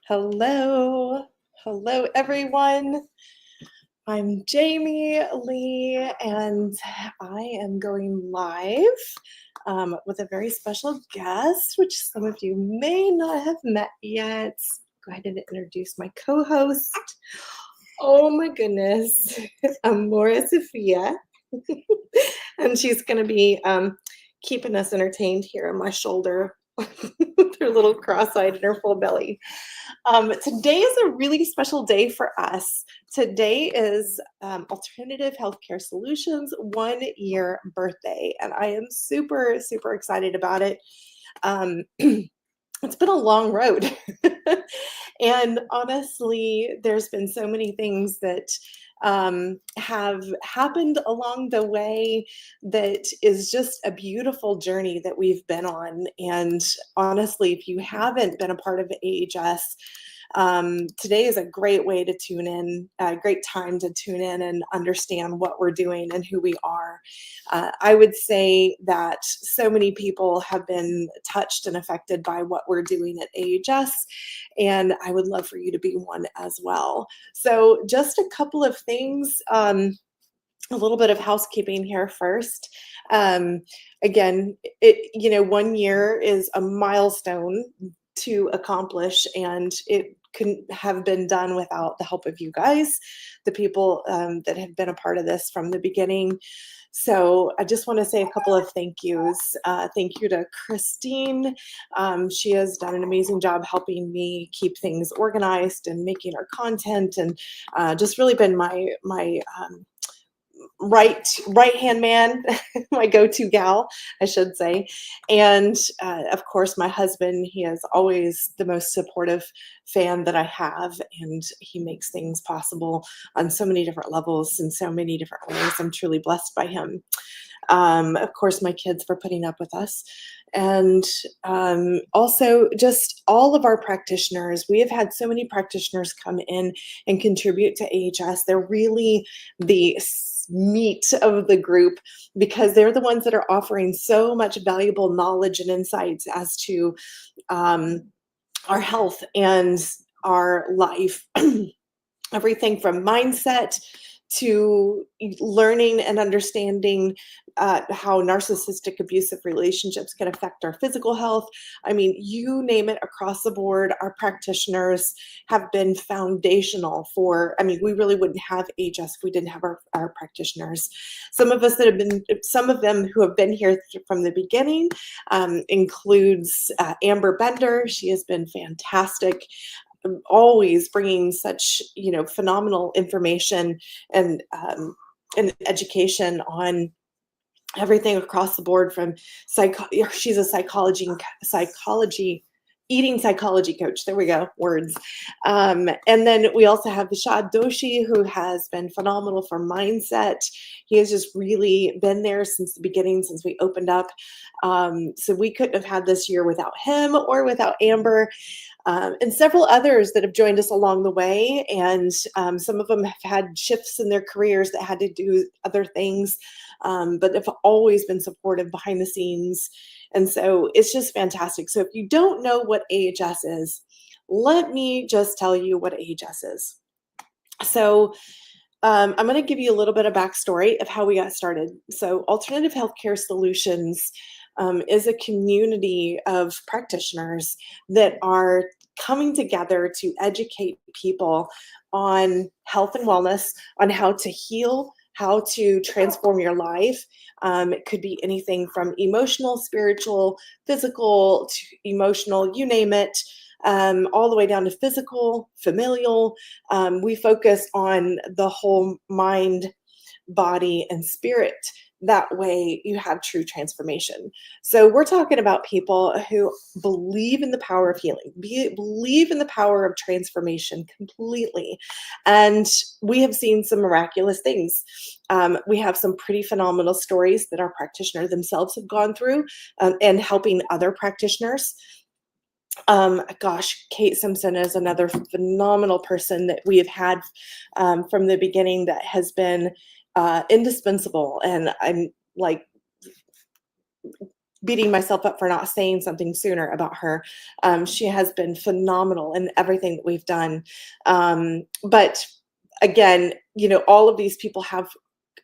Hello. Hello, everyone. I'm Jamie Lee, and I am going live with a very special guest, which some of you may not have met yet. Go ahead and introduce my co host. Oh my goodness, Amora Sophia. And she's going to be keeping us entertained here on my shoulder with her little cross-eyed and her full belly. Today is a really special day for us. Today is Alternative Healthcare Solutions 1 year birthday, and I am super, super excited about it. It's been a long road. And honestly, there's been so many things that have happened along the way that is just a beautiful journey that we've been on. And honestly, if you haven't been a part of AHS, today is a great way to tune in, a great time to tune in and understand what we're doing and who we are. I would say that so many people have been touched and affected by what we're doing at AHS, and I would love for you to be one as well. So just a couple of things, a little bit of housekeeping here first. Again, 1 year is a milestone to accomplish, and it couldn't have been done without the help of you guys, the people that have been a part of this from the beginning. So I just want to say a couple of thank yous. Thank you to Christine. She has done an amazing job helping me keep things organized and making our content, and just really been my right hand man, my go-to gal, I should say. And of course, my husband, he is always the most supportive fan that I have, and he makes things possible on so many different levels in so many different ways. I'm truly blessed by him. Of course, my kids for putting up with us. And also just all of our practitioners. We have had so many practitioners come in and contribute to AHS. They're really the meat of the group because they're the ones that are offering so much valuable knowledge and insights as to our health and our life. Everything from mindset to learning and understanding how narcissistic abusive relationships can affect our physical health. I mean, you name it, across the board, our practitioners have been foundational for, we really wouldn't have AHS if we didn't have our practitioners. Some of them who have been here from the beginning includes Amber Bender. She has been fantastic, always bringing such phenomenal information and education on everything across the board. From she's a psychology eating psychology coach. There we go, words. And then we also have Vishad Doshi, who has been phenomenal for mindset. He has just really been there since the beginning, since we opened up. So we couldn't have had this year without him or without Amber. And several others that have joined us along the way. And some of them have had shifts in their careers that had to do other things, but have always been supportive behind the scenes. And so it's just fantastic. So if you don't know what AHS is, let me just tell you what AHS is. So I'm going to give you a little bit of backstory of how we got started. So Alternative Healthcare Solutions is a community of practitioners that are coming together to educate people on health and wellness, on how to heal, how to transform your life. It could be anything from emotional, spiritual, physical, to emotional, you name it, all the way down to physical, familial. We focus on the whole mind, body, and spirit. That way you have true transformation. So we're talking about people who believe in the power of healing, believe in the power of transformation completely. And we have seen some miraculous things. We have some pretty phenomenal stories that our practitioners themselves have gone through, and helping other practitioners. Kate Simpson is another phenomenal person that we have had from the beginning that has been indispensable. And I'm like beating myself up for not saying something sooner about her. She has been phenomenal in everything that we've done. But again, all of these people have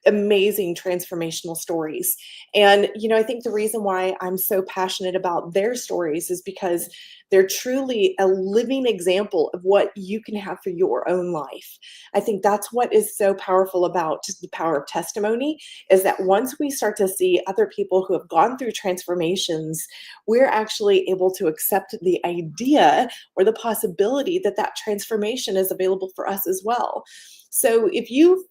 amazing transformational stories. And, I think the reason why I'm so passionate about their stories is because they're truly a living example of what you can have for your own life. I think that's what is so powerful about the power of testimony, is that once we start to see other people who have gone through transformations, we're actually able to accept the idea or the possibility that that transformation is available for us as well. So if you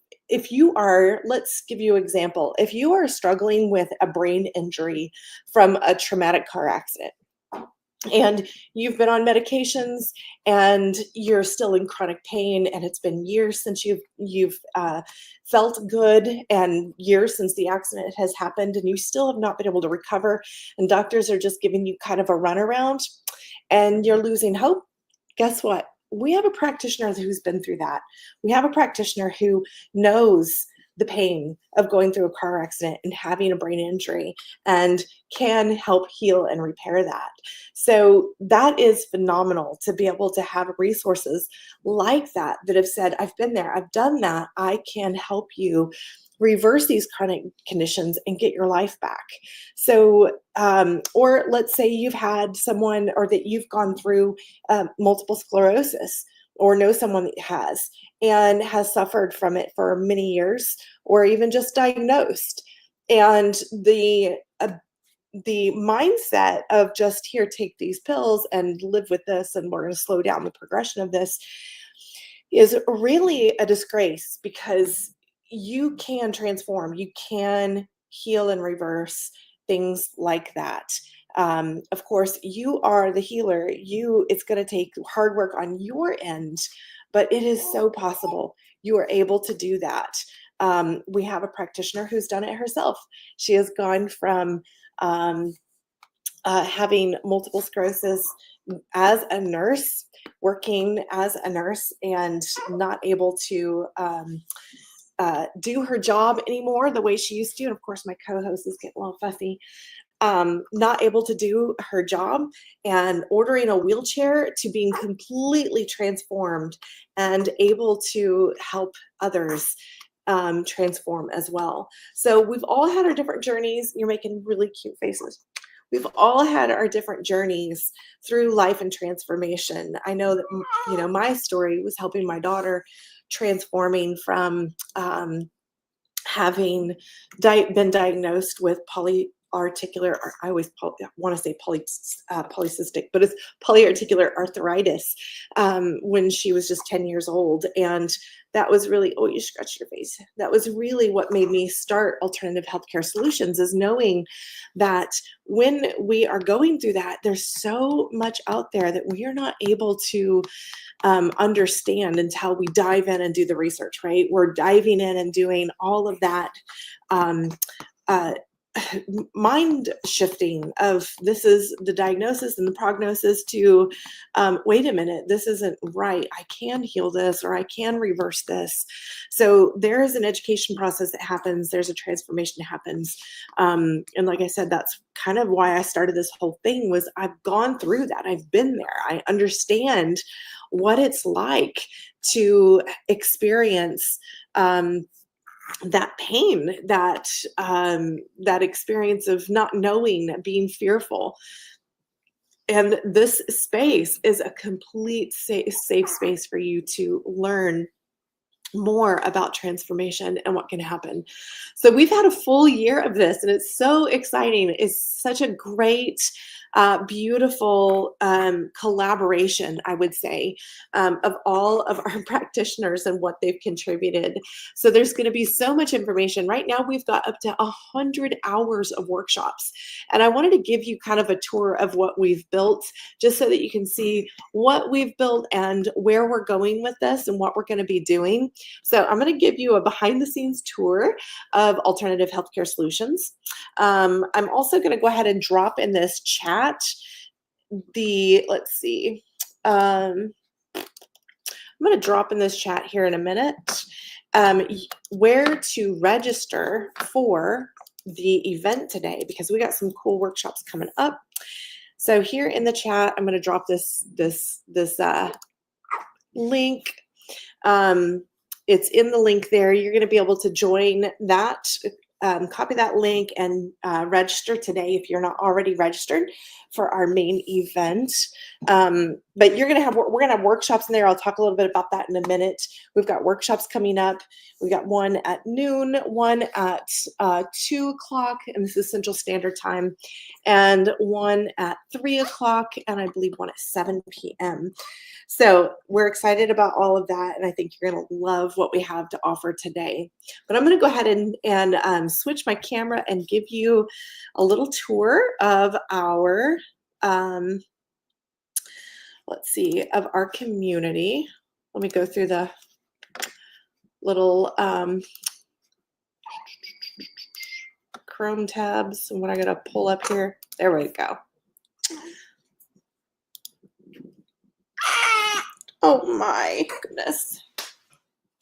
are, let's give you an example. If you are struggling with a brain injury from a traumatic car accident, and you've been on medications and you're still in chronic pain, and it's been years since you've felt good, and years since the accident has happened, and you still have not been able to recover, and doctors are just giving you kind of a runaround, and you're losing hope, guess what? We have a practitioner who's been through that. We have a practitioner who knows the pain of going through a car accident and having a brain injury, and can help heal and repair that. So that is phenomenal, to be able to have resources like that have said, I've been there, I've done that, I can help you reverse these chronic conditions and get your life back. So, or let's say you've had someone, or that you've gone through multiple sclerosis, or know someone that has, and has suffered from it for many years, or even just diagnosed. And the mindset of just, here, take these pills and live with this, and we're going to slow down the progression of this, is really a disgrace, because you can transform, you can heal and reverse things like that. Of course, you are the healer. It's going to take hard work on your end, but it is so possible. You are able to do that. We have a practitioner who's done it herself. She has gone from having multiple sclerosis as a nurse, working as a nurse, and not able to do her job anymore the way she used to. And of course, my co-host is getting a little fussy. Not able to do her job, and ordering a wheelchair, to being completely transformed and able to help others transform as well. So we've all had our different journeys. You're making really cute faces. We've all had our different journeys through life and transformation. I know that, my story was helping my daughter transforming from having been diagnosed with polyarticular, or I always want to say polycystic, but it's polyarticular arthritis, when she was just 10 years old. And that was really, oh, you scratched your face. That was really what made me start Alternative Healthcare Solutions, is knowing that when we are going through that, there's so much out there that we are not able to understand until we dive in and do the research, right? We're diving in and doing all of that mind shifting of, this is the diagnosis and the prognosis, to wait a minute, this isn't right, I can heal this, or I can reverse this. So there is an education process that happens, there's a transformation that happens, and like I said, that's kind of why I started this whole thing. Was I've gone through that, I've been there, I understand what it's like to experience that pain, that experience of not knowing, being fearful. And this space is a complete safe space for you to learn more about transformation and what can happen. So we've had a full year of this, and it's so exciting. It's such a great, beautiful collaboration, I would say, of all of our practitioners and what they've contributed. So there's going to be so much information. Right now, we've got up to 100 hours of workshops. And I wanted to give you kind of a tour of what we've built, just so that you can see what we've built and where we're going with this and what we're going to be doing. So I'm going to give you a behind the scenes tour of Alternative Healthcare Solutions. I'm also going to go ahead and drop in this chat let's see. I'm going to drop in this chat here in a minute where to register for the event today because we got some cool workshops coming up. So here in the chat, I'm going to drop this link. It's in the link there. You're going to be able to join that, copy that link, and register today if you're not already registered for our main event. But we're going to have workshops in there. I'll talk a little bit about that in a minute. We've got workshops coming up. We got one at noon, one at 2 o'clock, and this is Central Standard Time, and one at 3 o'clock, and I believe one at 7 p.m. So we're excited about all of that, and I think you're going to love what we have to offer today. But I'm going to go ahead and switch my camera and give you a little tour of our, of our community. Let me go through the little Chrome tabs and what I got to pull up here. There we go. Oh my goodness.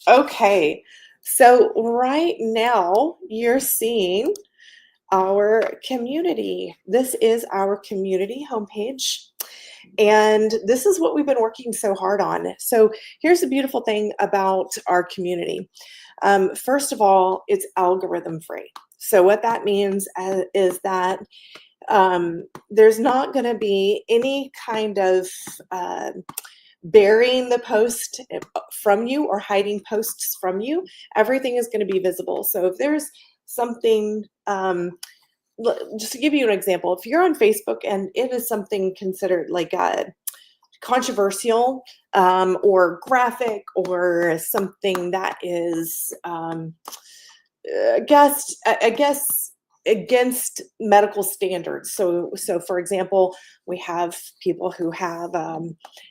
Okay, so right now you're seeing our community. This is our community homepage, and this is what we've been working so hard on. So here's the beautiful thing about our community. First of all, it's algorithm free. So what that means is that there's not going to be any kind of burying the post from you or hiding posts from you. Everything is going to be visible. So if there's something, just to give you an example, if you're on Facebook and it is something considered like controversial or graphic or something that is, I guess against medical standards. So for example, we have people who have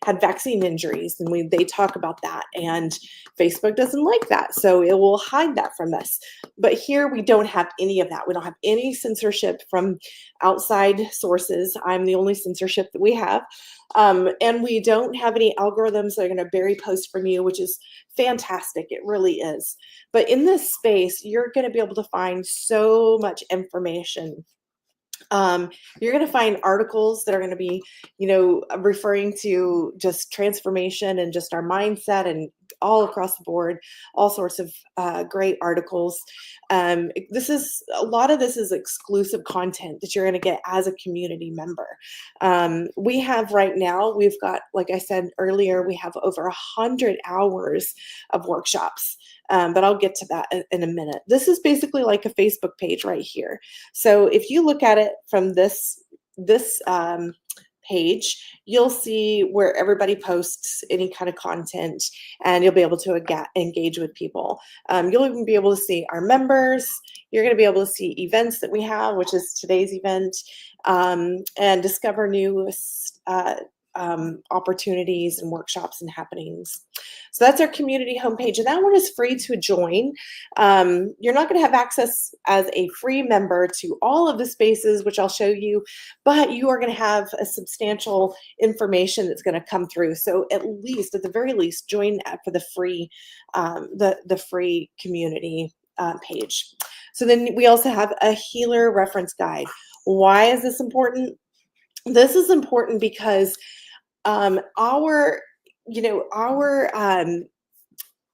had vaccine injuries, and they talk about that, and Facebook doesn't like that, so it will hide that from us. But here we don't have any of that. We don't have any censorship from outside sources. I'm the only censorship that we have. And we don't have any algorithms that are going to bury posts from you, which is fantastic. It really is. But in this space, you're going to be able to find so much information. You're going to find articles that are going to be, referring to just transformation and just our mindset, and all across the board, all sorts of great articles. A lot of this is exclusive content that you're going to get as a community member. We have right now, we've got, like I said earlier, we have over 100 hours of workshops. But I'll get to that in a minute. This is basically like a Facebook page right here. So if you look at it from this page, you'll see where everybody posts any kind of content, and you'll be able to engage with people. You'll even be able to see our members. You're going to be able to see events that we have, which is today's event, and discover new opportunities and workshops and happenings. So that's our community homepage, and that one is free to join. You're not going to have access as a free member to all of the spaces, which I'll show you, but you are going to have a substantial information that's going to come through. So at the very least, join for the free, the free community page. So then we also have a healer reference guide. Why is this important? This is important because our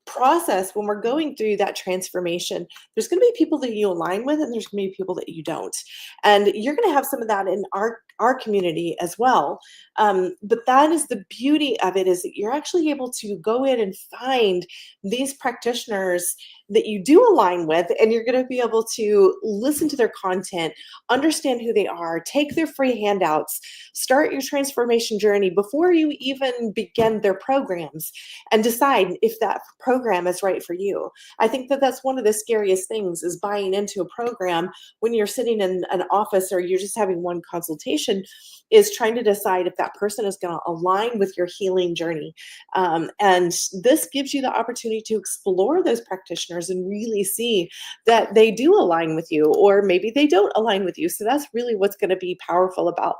process, when we're going through that transformation, there's going to be people that you align with, and there's going to be people that you don't. And you're going to have some of that in our community as well. But that is the beauty of it, is that you're actually able to go in and find these practitioners that you do align with, and you're going to be able to listen to their content, understand who they are, take their free handouts, start your transformation journey before you even begin their programs, and decide if that program is right for you. I think that that's one of the scariest things, is buying into a program when you're sitting in an office or you're just having one consultation, is trying to decide if that person is going to align with your healing journey. And this gives you the opportunity to explore those practitioners and really see that they do align with you, or maybe they don't align with you. So that's really what's going to be powerful about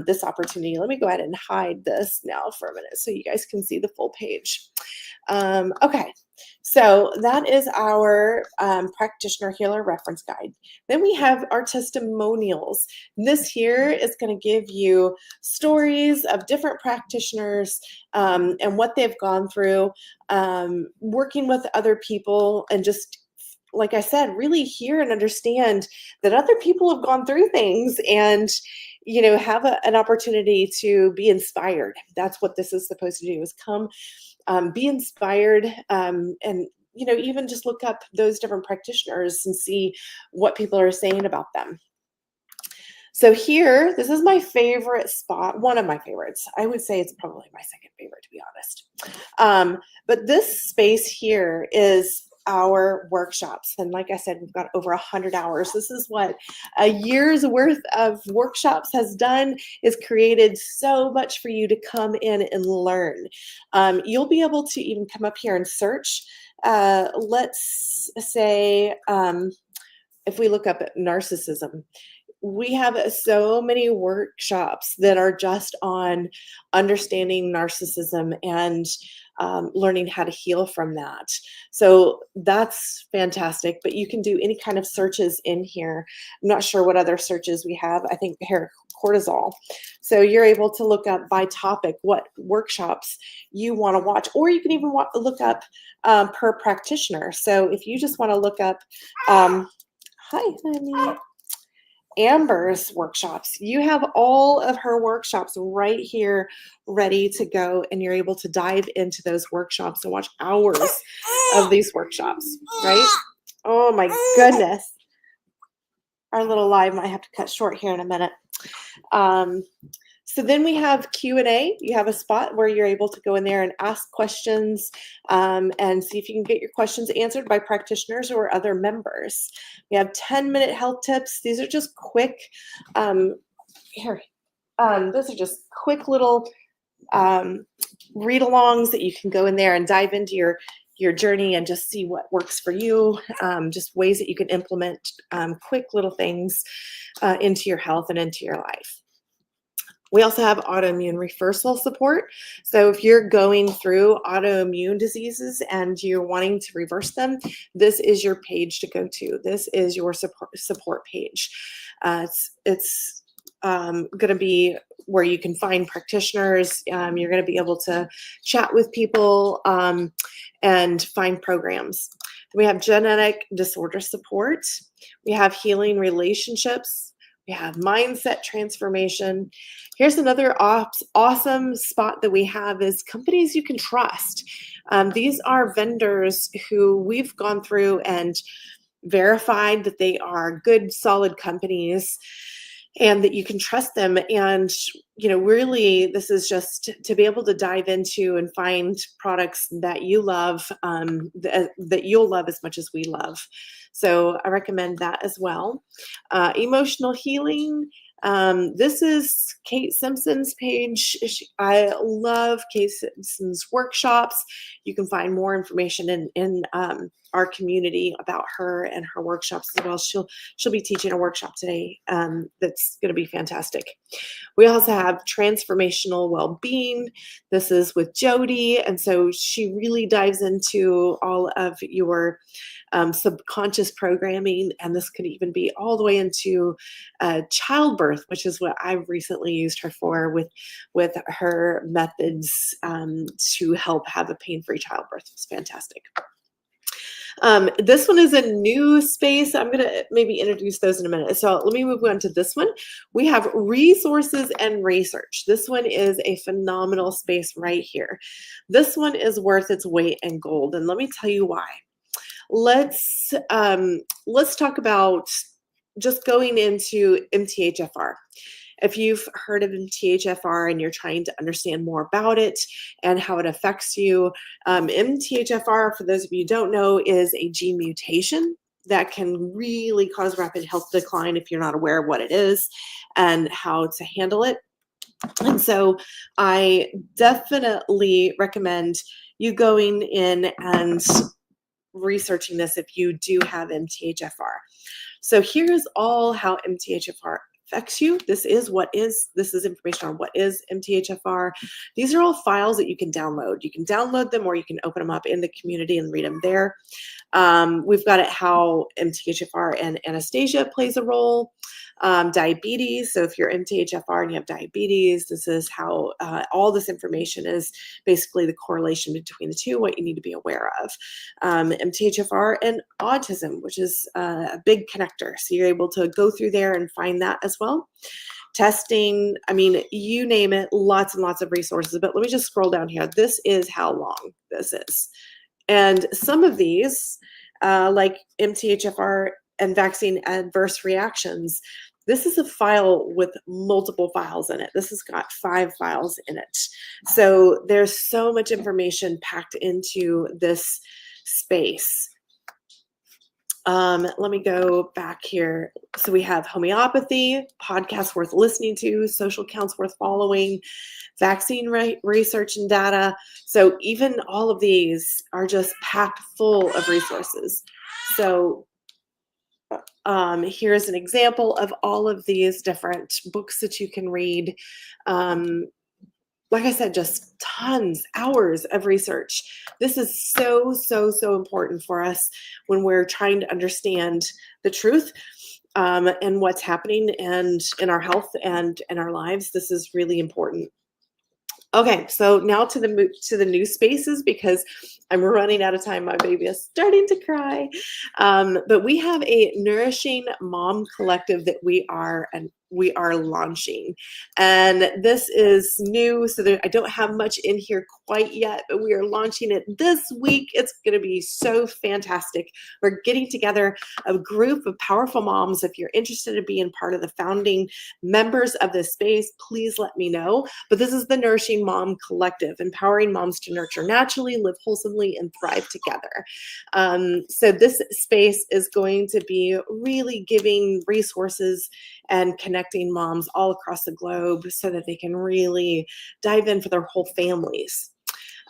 this opportunity. Let me go ahead and hide this now for a minute so you guys can see the full page. Okay, so that is our practitioner healer reference guide. Then we have our testimonials. This here is going to give you stories of different practitioners and what they've gone through, working with other people, and just like I said, really hear and understand that other people have gone through things and have an opportunity to be inspired. That's what this is supposed to do, is come be inspired, and even just look up those different practitioners and see what people are saying about them. So here, this is my favorite spot, one of my favorites. I would say it's probably my second favorite, to be honest. But this space here is our workshops. And like I said, we've got over 100 hours. This is what a year's worth of workshops has done, is created so much for you to come in and learn. You'll be able to even come up here and search. Let's say if we look up at narcissism, we have so many workshops that are just on understanding narcissism and learning how to heal from that. So that's fantastic, but you can do any kind of searches in here. I'm not sure what other searches we have. I think hair cortisol. So you're able to look up by topic what workshops you want to watch, or you can even look up per practitioner. So if you just want to look up, hi, honey. Amber's workshops. You have all of her workshops right here ready to go, and you're able to dive into those workshops and watch hours of these workshops, right? Oh my goodness. Our little live might have to cut short here in a minute. So then we have Q&A. You have a spot where you're able to go in there and ask questions and see if you can get your questions answered by practitioners or other members. We have 10-minute health tips. These are just quick, those are just quick little read-alongs that you can go in there and dive into your journey and just see what works for you, just ways that you can implement quick little things into your health and into your life. We also have autoimmune reversal support. So if you're going through autoimmune diseases and you're wanting to reverse them, this is your page to go to. This is your support page. It's going to be where you can find practitioners. You're going to be able to chat with people and find programs. We have genetic disorder support. We have healing relationships. We have mindset transformation. Here's another awesome spot that we have is companies you can trust. These are vendors who we've gone through and verified that they are good, solid companies and that you can trust them. And, really, this is just to be able to dive into and find products that you love, that you'll love as much as we love. So I recommend that as well. Emotional healing. This is Kate Simpson's page. I love Kate Simpson's workshops. You can find more information in our community about her and her workshops as well. She'll be teaching a workshop today that's going to be fantastic. We also have transformational well-being. This is with Jody, and so she really dives into all of your subconscious programming, and this could even be all the way into childbirth, which is what I've recently used her for with her methods to help have a pain-free childbirth. It's fantastic. This one is a new space. I'm going to maybe introduce those in a minute. So let me move on to this one. We have resources and research. This one is a phenomenal space right here. This one is worth its weight in gold, and let me tell you why. Let's talk about just going into MTHFR. If you've heard of MTHFR and you're trying to understand more about it and how it affects you, MTHFR, for those of you who don't know, is a gene mutation that can really cause rapid health decline if you're not aware of what it is and how to handle it. And so I definitely recommend you going in and researching this if you do have MTHFR. So here's all how MTHFR affects you. This is information on what is MTHFR. These are all files that you can download. You can download them or you can open them up in the community and read them there. We've got it how MTHFR and anesthesia plays a role. Diabetes. So if you're MTHFR and you have diabetes, this is how all this information is basically the correlation between the two, what you need to be aware of. MTHFR and autism, which is a big connector. So you're able to go through there and find that as well. Testing, I mean, you name it, lots and lots of resources. But let me just scroll down here. This is how long this is. And some of these, like MTHFR and vaccine adverse reactions, this is a file with multiple files in it. This has got 5 files in it. So there's so much information packed into this space. Let me go back here. So we have homeopathy, podcasts worth listening to, social accounts worth following, vaccine research and data. So even all of these are just packed full of resources. So here's an example of all of these different books that you can read. Like I said, just tons, hours of research. This is so, so, so important for us when we're trying to understand the truth and what's happening and in our health and in our lives. This is really important. Okay, so now to the new spaces, because I'm running out of time. My baby is starting to cry. But we have a Nourishing Mom Collective that we are launching. And this is new, so I don't have much in here quite yet, but we are launching it this week. It's going to be so fantastic. We're getting together a group of powerful moms. If you're interested in being part of the founding members of this space, please let me know. But this is the Nourishing Mom Collective, empowering moms to nurture naturally, live wholesomely, and thrive together. So this space is going to be really giving resources and connecting moms all across the globe so that they can really dive in for their whole families.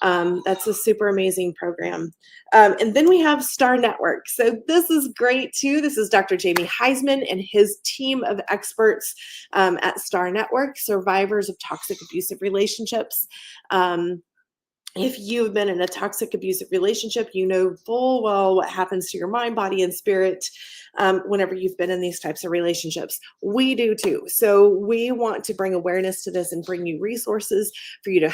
That's a super amazing program. And then we have Star Network. So this is great too. This is Dr. Jamie Heisman and his team of experts at Star Network, survivors of toxic abusive relationships. If you've been in a toxic abusive relationship, you know full well what happens to your mind, body, and spirit whenever you've been in these types of relationships. We do too. So we want to bring awareness to this and bring you resources for you to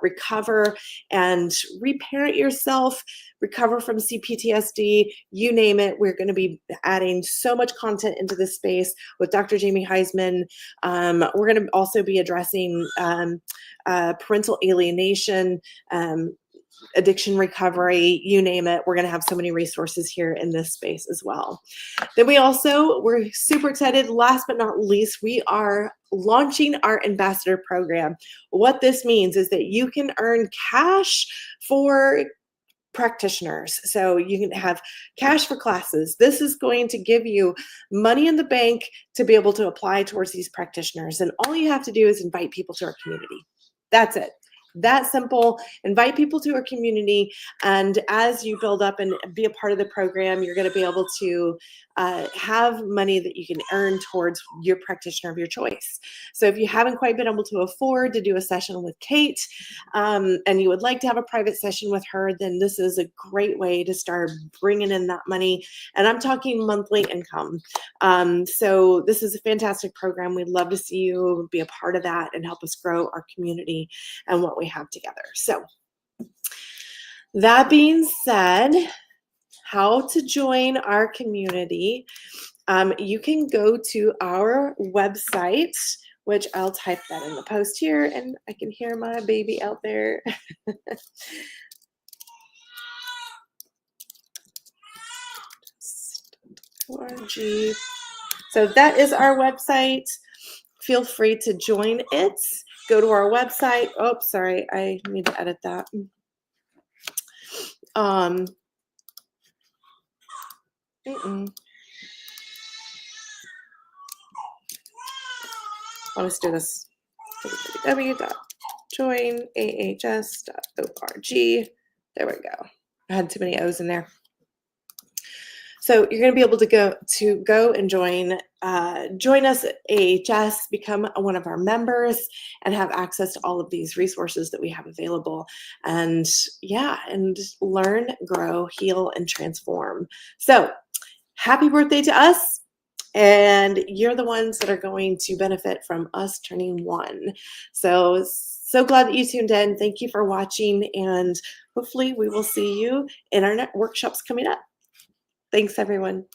recover and reparent yourself, recover from CPTSD, you name it. We're going to be adding so much content into this space with Dr. Jamie Heisman. We're going to also be addressing parental alienation, addiction recovery, you name it. We're going to have so many resources here in this space as well. Then we're super excited. Last but not least, we are launching our ambassador program. What this means is that you can earn cash for practitioners. So you can have cash for classes. This is going to give you money in the bank to be able to apply towards these practitioners. And all you have to do is invite people to our community. That's it. That simple. Invite people to our community. And as you build up and be a part of the program, you're going to be able to have money that you can earn towards your practitioner of your choice. So if you haven't quite been able to afford to do a session with Kate and you would like to have a private session with her, then this is a great way to start bringing in that money. And I'm talking monthly income. So this is a fantastic program. We'd love to see you be a part of that and help us grow our community and what we have together. So that being said, how to join our community, you can go to our website, which I'll type that in the post here, and I can hear my baby out there. .org. So that is our website. Feel free to join it. Go to our website. Oh, sorry, I need to edit that. Let's do this. www.joinahs.org. There we go. I had too many O's in there. So you're going to be able to go and join us at AHS, become one of our members, and have access to all of these resources that we have available. And yeah, and learn, grow, heal, and transform. So happy birthday to us. And you're the ones that are going to benefit from us turning 1. So glad that you tuned in. Thank you for watching, and hopefully we will see you in our workshops coming up. Thanks, everyone.